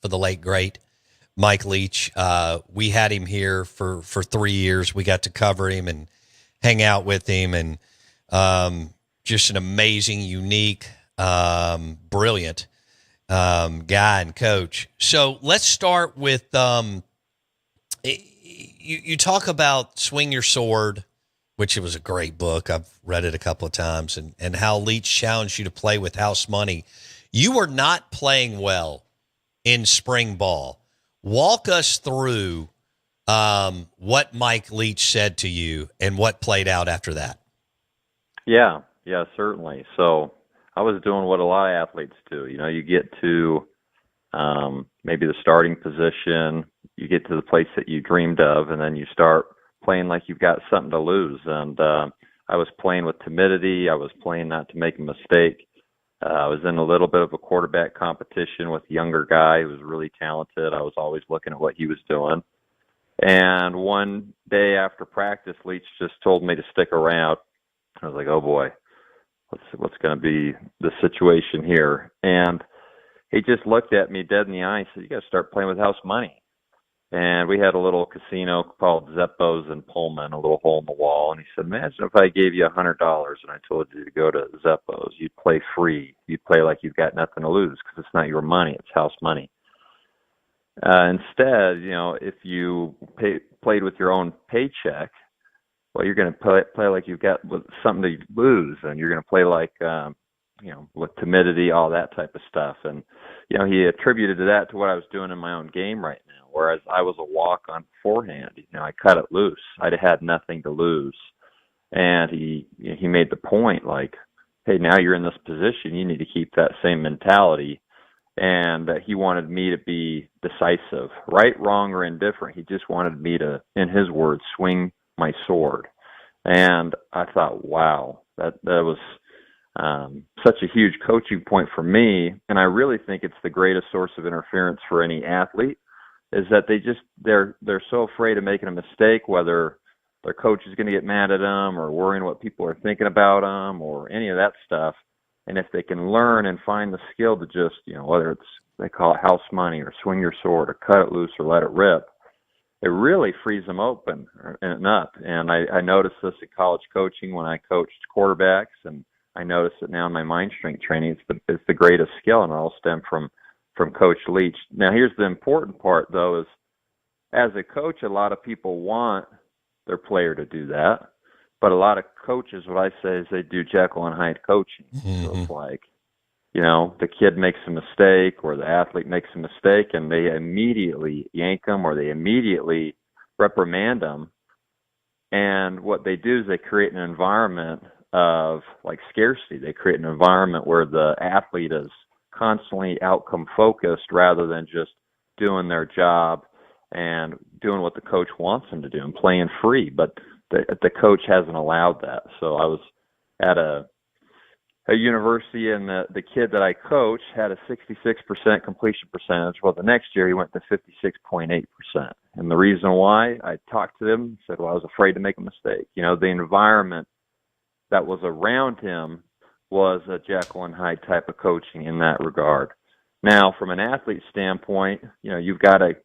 for the late great Mike Leach. We had him here for 3 years. We got to cover him and hang out with him, and just an amazing, unique, brilliant guy and coach. So let's start with you talk about Swing Your Sword, which it was a great book. I've read it a couple of times, and how Leach challenged you to play with house money. You were not playing well in spring ball. Walk us through what Mike Leach said to you and what played out after that. Yeah, certainly. So I was doing what a lot of athletes do. You know, you get to maybe the starting position, you get to the place that you dreamed of, and then you start playing like you've got something to lose. And I was playing with timidity. I was playing not to make a mistake. I was in a little bit of a quarterback competition with a younger guy who was really talented. I was always looking at what he was doing. And one day after practice, Leach just told me to stick around. I was like, oh boy, what's going to be the situation here? And he just looked at me dead in the eye and said, you got to start playing with house money. And we had a little casino called Zeppo's in Pullman, a little hole in the wall. And he said, imagine if I gave you $100 and I told you to go to Zeppo's. You'd play free. You'd play like you've got nothing to lose because it's not your money. It's house money. Instead, you know, if you played with your own paycheck, well, you're going to play like you've got something to lose. And you're going to play like, you know, with timidity, all that type of stuff. And, you know, he attributed that to what I was doing in my own game right now. Whereas I was a walk-on forehand, you know, I cut it loose. I'd had nothing to lose, and he made the point like, hey, now you're in this position, you need to keep that same mentality, and he wanted me to be decisive, right, wrong, or indifferent. He just wanted me to, in his words, swing my sword, and I thought, wow, that was such a huge coaching point for me, and I really think it's the greatest source of interference for any athlete. Is that they're so afraid of making a mistake, whether their coach is going to get mad at them or worrying what people are thinking about them or any of that stuff. And if they can learn and find the skill to just, you know, whether it's, they call it house money or swing your sword or cut it loose or let it rip, it really frees them open and up. And I noticed this in college coaching when I coached quarterbacks, and I notice it now in my mind strength training. It's the greatest skill, and it all stemmed from Coach Leach. Now, here's the important part, though, is as a coach, a lot of people want their player to do that. But a lot of coaches, what I say is they do Jekyll and Hyde coaching. Mm-hmm. So it's like, you know, the kid makes a mistake or the athlete makes a mistake, and they immediately yank them or they immediately reprimand them. And what they do is they create an environment of, like, scarcity. They create an environment where the athlete is constantly outcome focused rather than just doing their job and doing what the coach wants them to do and playing free. But the coach hasn't allowed that. So I was at a university, and the kid that I coached had a 66% completion percentage. Well, the next year he went to 56.8%. And the reason why, I talked to him, said, well, I was afraid to make a mistake. You know, the environment that was around him was a Jekyll and Hyde type of coaching in that regard. Now, from an athlete standpoint, you know, you've got to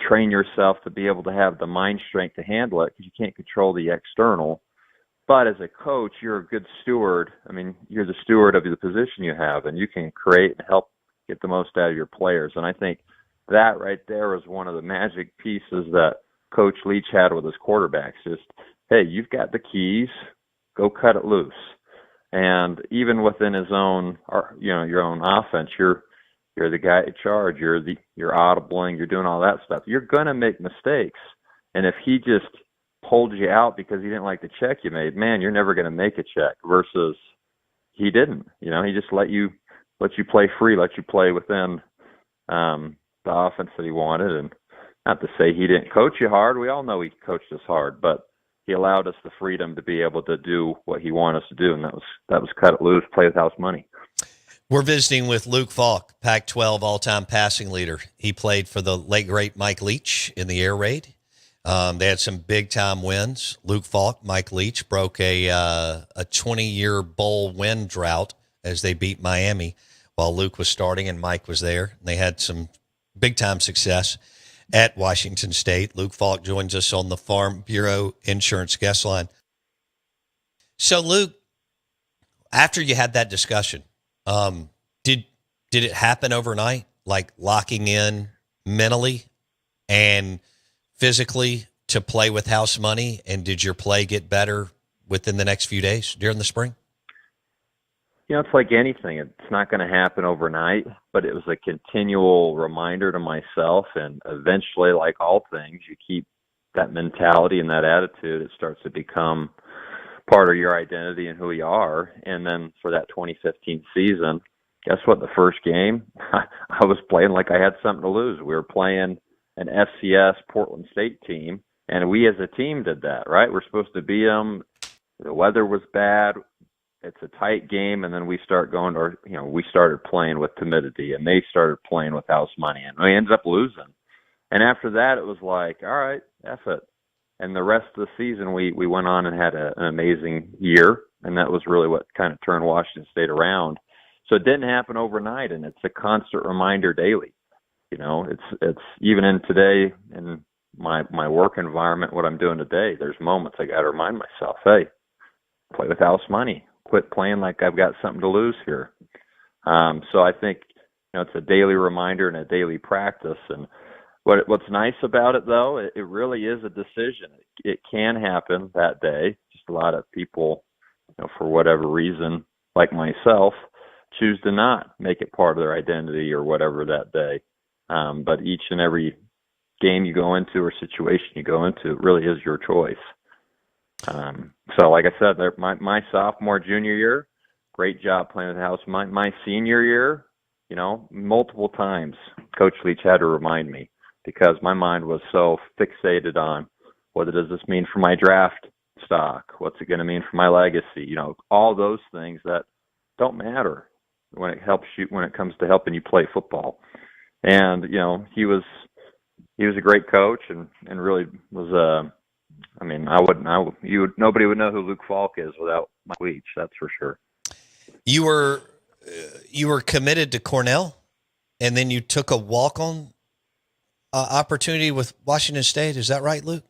train yourself to be able to have the mind strength to handle it because you can't control the external. But as a coach, you're a good steward. I mean, you're the steward of the position you have, and you can create and help get the most out of your players. And I think that right there is one of the magic pieces that Coach Leach had with his quarterbacks. Just, hey, you've got the keys, go cut it loose. And even within his own, you know, your own offense, you're the guy in charge. You're audibling. You're doing all that stuff. You're gonna make mistakes. And if he just pulled you out because he didn't like the check you made, man, you're never gonna make a check. Versus he didn't. You know, he just let you play free, let you play within the offense that he wanted. And not to say he didn't coach you hard. We all know he coached us hard, but he allowed us the freedom to be able to do what he wanted us to do, and that was cut it loose, play with house money. We're visiting with Luke Faulk, Pac-12 all-time passing leader. He played for the late, great Mike Leach in the air raid. They had some big-time wins. Luke Faulk, Mike Leach broke a 20-year bowl win drought as they beat Miami while Luke was starting and Mike was there. They had some big-time success at Washington State. Luke Faulk joins us on the Farm Bureau Insurance Guest Line. So, Luke, after you had that discussion, did it happen overnight, like locking in mentally and physically to play with house money? And did your play get better within the next few days during the spring? It's like anything. It's not going to happen overnight, but it was a continual reminder to myself. And eventually, like all things, you keep that mentality and that attitude. It starts to become part of your identity and who you are. And then for that 2015 season, guess what? The first game, I was playing like I had something to lose. We were playing an FCS Portland State team, and we as a team did that, right? We're supposed to beat them. The weather was bad. It's a tight game, and then we we started playing with timidity, and they started playing with house money, and we ended up losing. And after that, it was like, all right, F it. And the rest of the season, we went on and had an amazing year, and that was really what kind of turned Washington State around. So it didn't happen overnight, and it's a constant reminder daily. It's even in today in my work environment, what I'm doing today, there's moments I got to remind myself, hey, play with house money. Quit playing like I've got something to lose here. So I think it's a daily reminder and a daily practice. And what's nice about it, though, it really is a decision. It can happen that day. Just a lot of people, for whatever reason, like myself, choose to not make it part of their identity or whatever that day. But each and every game you go into or situation you go into, it really is your choice. So like I said, my sophomore, junior year, great job playing with the house. My senior year, multiple times Coach Leach had to remind me because my mind was so fixated on what does this mean for my draft stock? What's it going to mean for my legacy? All those things that don't matter when it comes to helping you play football. And, he was a great coach and really was nobody would know who Luke Faulk is without Mike Leach. That's for sure. You were committed to Cornell, and then you took a walk-on opportunity with Washington State. Is that right, Luke?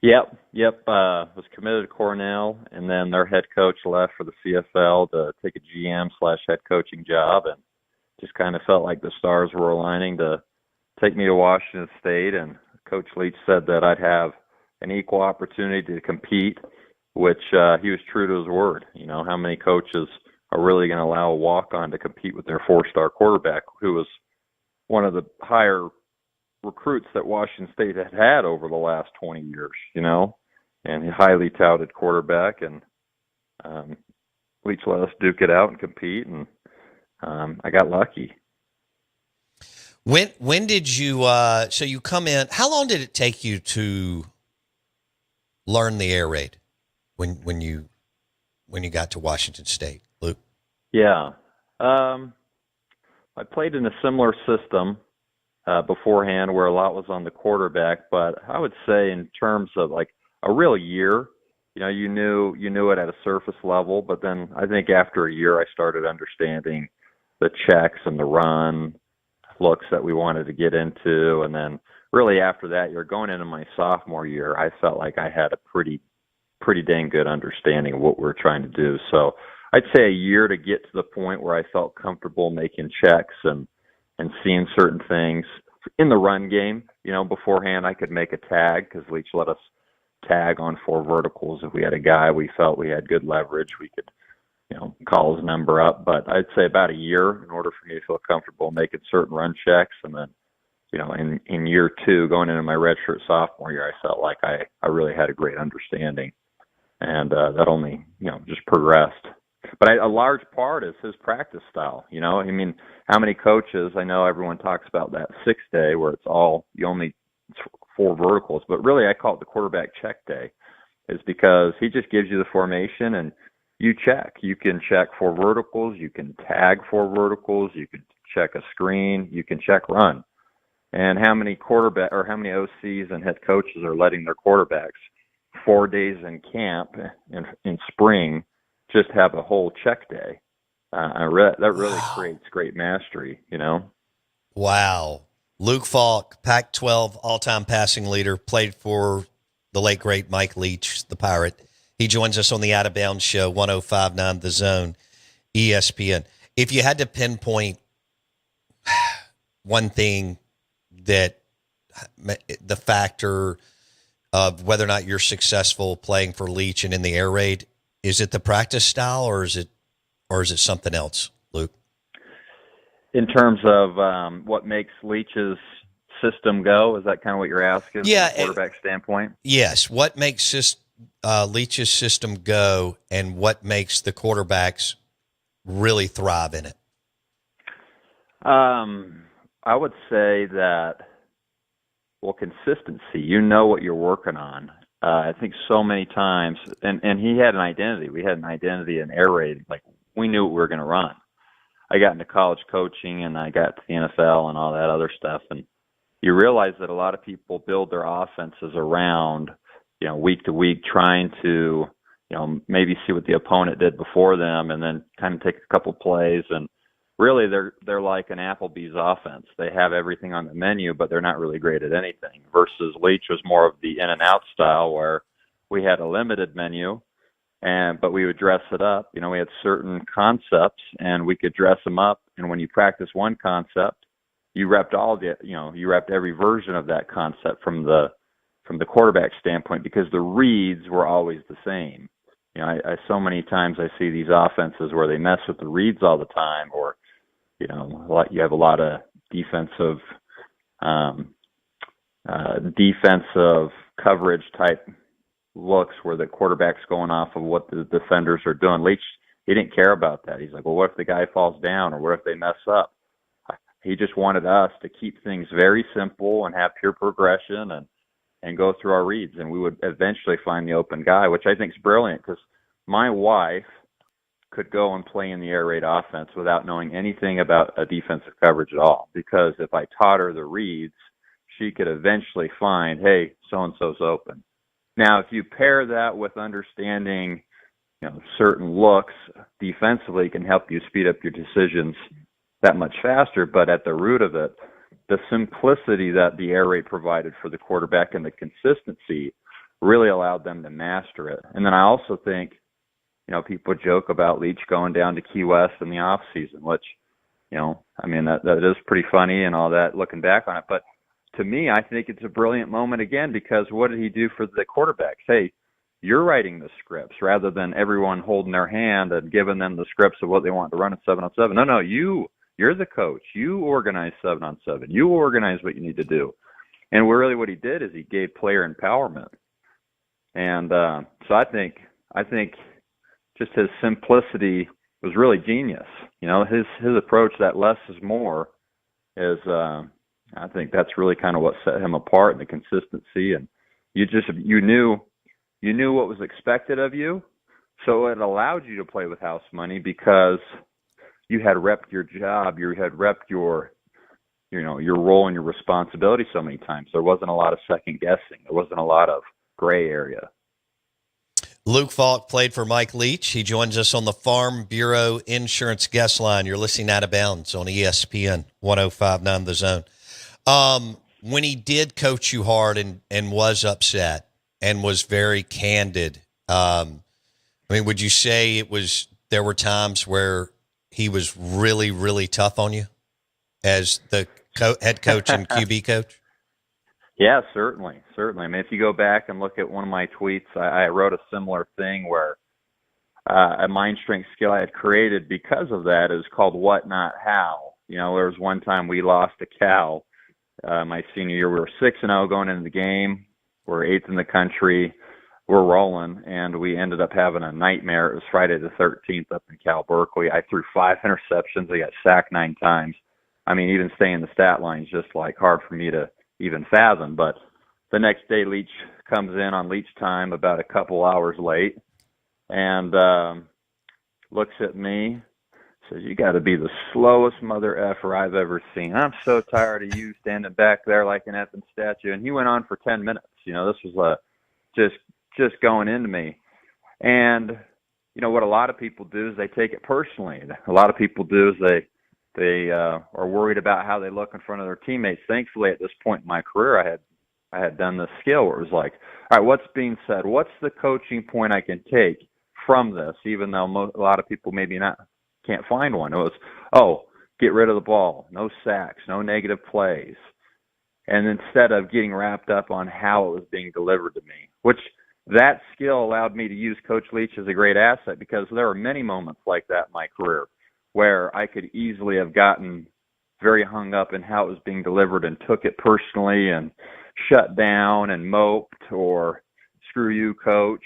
Yep. Was committed to Cornell, and then their head coach left for the CFL to take a GM/head coaching job, and just kind of felt like the stars were aligning to take me to Washington State. And Coach Leach said that I'd have an equal opportunity to compete, which he was true to his word. How many coaches are really going to allow a walk-on to compete with their 4-star quarterback, who was one of the higher recruits that Washington State had over the last 20 years, and a highly touted quarterback. And Leach let us duke it out and compete, and I got lucky. When did you so you come in, how long did it take you to learn the air raid when you got to Washington State, Luke? Yeah. I played in a similar system beforehand where a lot was on the quarterback, but I would say in terms of like a real year, you knew it at a surface level, but then I think after a year I started understanding the checks and the run looks that we wanted to get into. And then really after that, you're going into my sophomore year, I felt like I had a pretty dang good understanding of what we're trying to do. So I'd say a year to get to the point where I felt comfortable making checks and seeing certain things in the run game. Beforehand I could make a tag because Leach let us tag on 4 verticals. If we had a guy we felt we had good leverage, we could call his number up. But I'd say about a year in order for me to feel comfortable making certain run checks. And then, in year 2, going into my redshirt sophomore year, I felt like I really had a great understanding. And that only, just progressed. But a large part is his practice style. How many coaches, I know everyone talks about that 6-day where it's 4 verticals, but really I call it the quarterback check day, is because he just gives you the formation and you check. You can check 4 verticals, you can tag 4 verticals, you can check a screen, you can check run. And how many OCs and head coaches are letting their quarterbacks 4 days in camp in spring just have a whole check day? That really creates great mastery, Wow. Luke Faulk, Pac-12 all-time passing leader, played for the late, great Mike Leach, the Pirate. He joins us on the Out of Bounds Show, 105.9 The Zone, ESPN. If you had to pinpoint one thing that the factor of whether or not you're successful playing for Leach and in the air raid, is it the practice style or is it something else, Luke? In terms of what makes Leach's system go, is that kind of what you're asking Yeah, from a quarterback standpoint? Yes. What makes Leach's system go, and what makes the quarterbacks really thrive in it? I would say that, well, consistency. You know what you're working on. I think so many times, and he had an identity. We had an identity in air raid. Like, we knew what we were going to run. I got into college coaching, and I got to the NFL and all that other stuff, and you realize that a lot of people build their offenses around, week to week, trying to, maybe see what the opponent did before them, and then kind of take a couple plays. And really, they're like an Applebee's offense. They have everything on the menu, but they're not really great at anything. Versus Leach was more of the in and out style, where we had a limited menu, but we would dress it up. We had certain concepts, and we could dress them up. And when you practice one concept, you repped you repped every version of that concept from the quarterback standpoint, because the reads were always the same. I so many times I see these offenses where they mess with the reads all the time, or you have a lot of defensive coverage type looks where the quarterback's going off of what the defenders are doing. Leach, he didn't care about that. He's like, well, what if the guy falls down, or what if they mess up? He just wanted us to keep things very simple and have pure progression and go through our reads, and we would eventually find the open guy, which I think is brilliant, because my wife could go and play in the air raid offense without knowing anything about a defensive coverage at all, because if I taught her the reads, she could eventually find, hey, so-and-so's open. Now, if you pair that with understanding, certain looks defensively, can help you speed up your decisions that much faster. But at the root of it, the simplicity that the air raid provided for the quarterback and the consistency really allowed them to master it. And then I also think, people joke about Leach going down to Key West in the off season, which, that is pretty funny and all that looking back on it. But to me, I think it's a brilliant moment again, because what did he do for the quarterbacks? Hey, you're writing the scripts rather than everyone holding their hand and giving them the scripts of what they want to run at 7-on-7. No, you're the coach. You organize 7-on-7. You organize what you need to do. And really what he did is he gave player empowerment. And so I think just his simplicity was really genius. His approach, that less is more, is I think that's really kind of what set him apart, and the consistency. And you knew what was expected of you, so it allowed you to play with house money, because you had repped your job, you had repped your role and your responsibility so many times. There wasn't a lot of second guessing. There wasn't a lot of gray area. Luke Faulk played for Mike Leach. He joins us on the Farm Bureau Insurance Guest Line. You're listening Out of Bounds on ESPN 105.9 The Zone. When he did coach you hard and was upset and was very candid, would you say there were times where he was really, really tough on you as the head coach and QB coach? Yeah, certainly. If you go back and look at one of my tweets, I wrote a similar thing where a mind strength skill I had created because of that is called what, not how. There was one time we lost a cow. My senior year, we were 6-0 going into the game. We're 8th in the country. We're rolling, and we ended up having a nightmare. It was Friday the 13th up in Cal Berkeley. I threw 5 interceptions. I got sacked 9 times. Even staying the stat line is just like hard for me to even fathom. But the next day, Leach comes in on Leach time about a couple hours late and looks at me, says, "You got to be the slowest mother effer I've ever seen. I'm so tired of you standing back there like an effing statue." And he went on for 10 minutes. This was just going into me. And what a lot of people do is they take it personally. A lot of people do is they are worried about how they look in front of their teammates. Thankfully, at this point in my career, I had done this skill where it was like, all right, what's being said? What's the coaching point I can take from this? Even though a lot of people maybe can't find one. It was, oh, get rid of the ball, no sacks, no negative plays. And instead of getting wrapped up on how it was being delivered to me, which that skill allowed me to use Coach Leach as a great asset, because there were many moments like that in my career where I could easily have gotten very hung up in how it was being delivered and took it personally and shut down and moped or screw you, coach.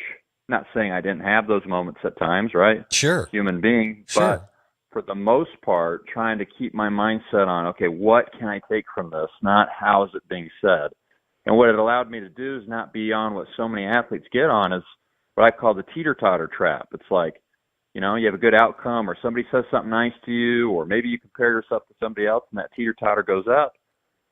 Not saying I didn't have those moments at times, right? Sure. Human being. Sure. But for the most part, trying to keep my mindset on, okay, what can I take from this? Not how is it being said. And what it allowed me to do is not be on what so many athletes get on, is what I call the teeter-totter trap. It's like, you know, you have a good outcome, or somebody says something nice to you, or maybe you compare yourself to somebody else and that teeter-totter goes up.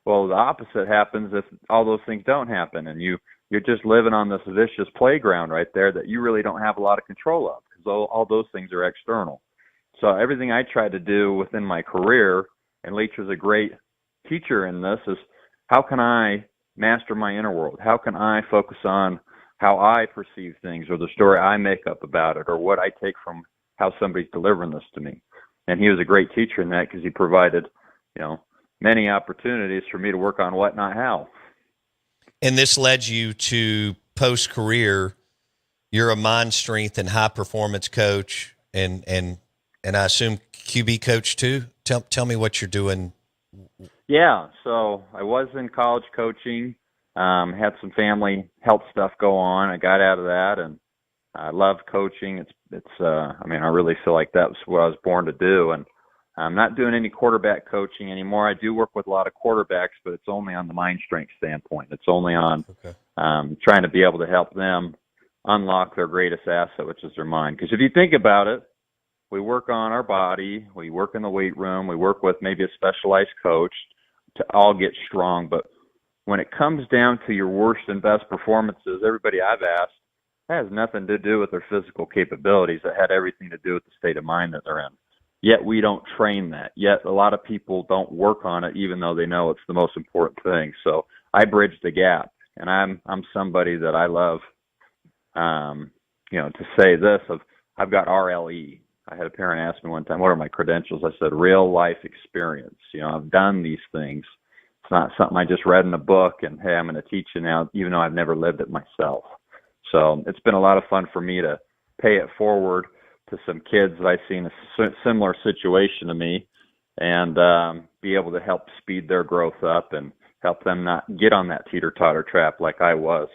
Well, the opposite happens if all those things don't happen, and you're just living on this vicious playground right there that you really don't have a lot of control of, because all those things are external. So everything I tried to do within my career, and Leach was a great teacher in this, is how can I master my inner world? How can I focus on how I perceive things, or the story I make up about it, or what I take from how somebody's delivering this to me? And he was a great teacher in that, because he provided, you know, many opportunities for me to work on what, not how. And this led you to post-career. You're a mind strength and high performance coach, and I assume QB coach too. Tell me what you're doing. Yeah, so I was in college coaching, had some family health stuff go on. I got out of that, and I love coaching. I mean, I really feel like that was what I was born to do. And I'm not doing any quarterback coaching anymore. I do work with a lot of quarterbacks, but it's only on the mind strength standpoint. It's only on trying to be able to help them unlock their greatest asset, which is their mind. Because if you think about it, we work on our body, we work in the weight room, we work with maybe a specialized coach to all get strong. But when it comes down to your worst and best performances, everybody I've asked, that has nothing to do with their physical capabilities. It had everything to do with the state of mind that they're in. Yet we don't train that. Yet a lot of people don't work on it, even though they know it's the most important thing. So I bridge the gap, and I'm somebody that I love, to say this of, I've got RLE. I had a parent ask me one time, what are my credentials? I said, real life experience. You know, I've done these things. It's not something I just read in a book and, hey, I'm going to teach you now, even though I've never lived it myself. So it's been a lot of fun for me to pay it forward to some kids that I've seen a similar situation to me, and be able to help speed their growth up and help them not get on that teeter-totter trap like I was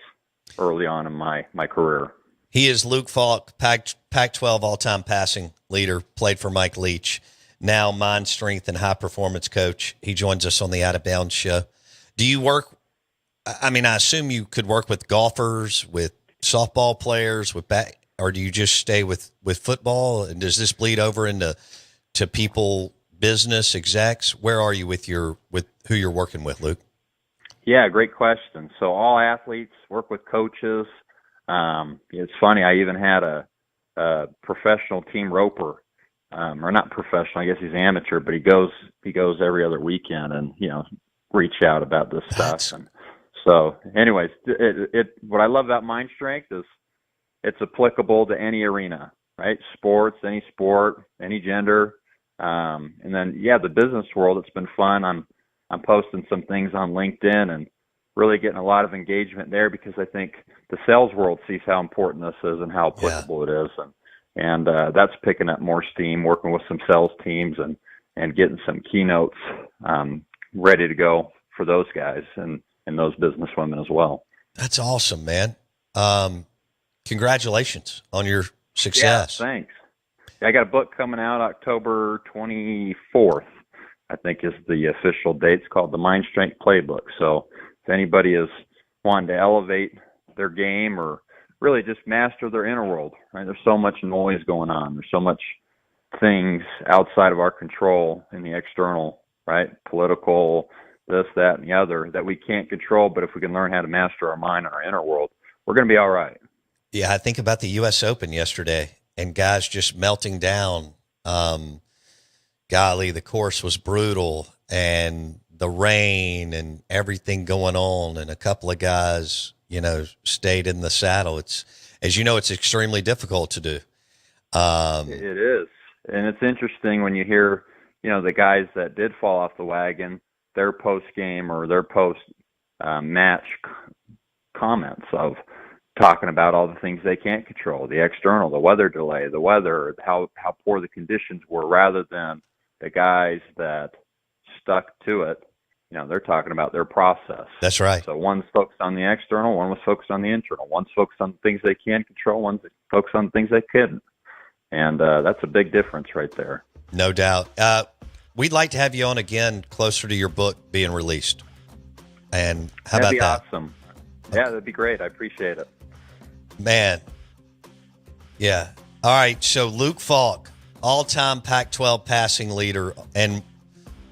early on in my career. He is Luke Faulk, Pac-12 all-time passing leader, played for Mike Leach, now mind strength and high-performance coach. He joins us on the Out of Bounds show. Do you work – I mean, I assume you could work with golfers, with softball players, or do you just stay with football? And does this bleed over into people, business execs? Where are you with who you're working with, Luke? Yeah, great question. So all athletes, work with coaches. It's funny, I even had a professional team roper, or not professional, I guess he's amateur, but he goes every other weekend and, reach out about this stuff. And so anyways, what I love about mind strength is it's applicable to any arena, right? Sports, any sport, any gender. And then, the business world, it's been fun. I'm posting some things on LinkedIn and really getting a lot of engagement there, because I think the sales world sees how important this is and how applicable it is. And that's picking up more steam, working with some sales teams and getting some keynotes ready to go for those guys and those business women as well. That's awesome, man. Congratulations on your success. Yeah, thanks. I got a book coming out October 24th, I think is the official date. It's called The Mind Strength Playbook. So if anybody is wanting to elevate their game or really just master their inner world, right? There's so much noise going on. There's so much things outside of our control in the external, right? Political, this, that, and the other that we can't control. But if we can learn how to master our mind and our inner world, we're going to be all right. Yeah, I think about the U.S. Open yesterday and guys just melting down. golly, the course was brutal and the rain and everything going on, and a couple of guys, stayed in the saddle. It's, as you know, it's extremely difficult to do. It is. And it's interesting when you hear, the guys that did fall off the wagon, their post game or their post match comments of talking about all the things they can't control, the external, the weather delay, the weather, how poor the conditions were, rather than the guys that stuck to it. They're talking about their process. That's right. So one's focused on the external, one was focused on the internal. One's focused on things they can control, one's focused on things they couldn't. And that's a big difference right there. No doubt. We'd like to have you on again closer to your book being released. And how That'd about that? That'd be awesome. Yeah, that'd be great. I appreciate it. Man. Yeah. All right. So Luke Faulk, all-time Pac-12 passing leader. And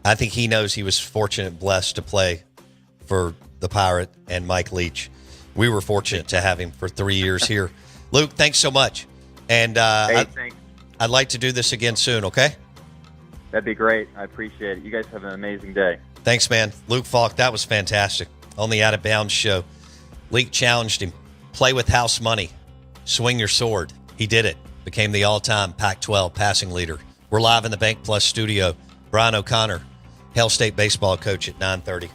I think he knows he was fortunate, blessed to play for the Pirate and Mike Leach. We were fortunate to have him for 3 years here. Luke, thanks so much. And Thanks. I'd like to do this again soon, okay? That'd be great. I appreciate it. You guys have an amazing day. Thanks, man. Luke Faulk, that was fantastic. On the Out of Bounds show, Leach challenged him. Play with house money. Swing your sword. He did it. Became the all-time Pac-12 passing leader. We're live in the Bank Plus studio. Brian O'Connor, Hail State baseball coach at 9:30.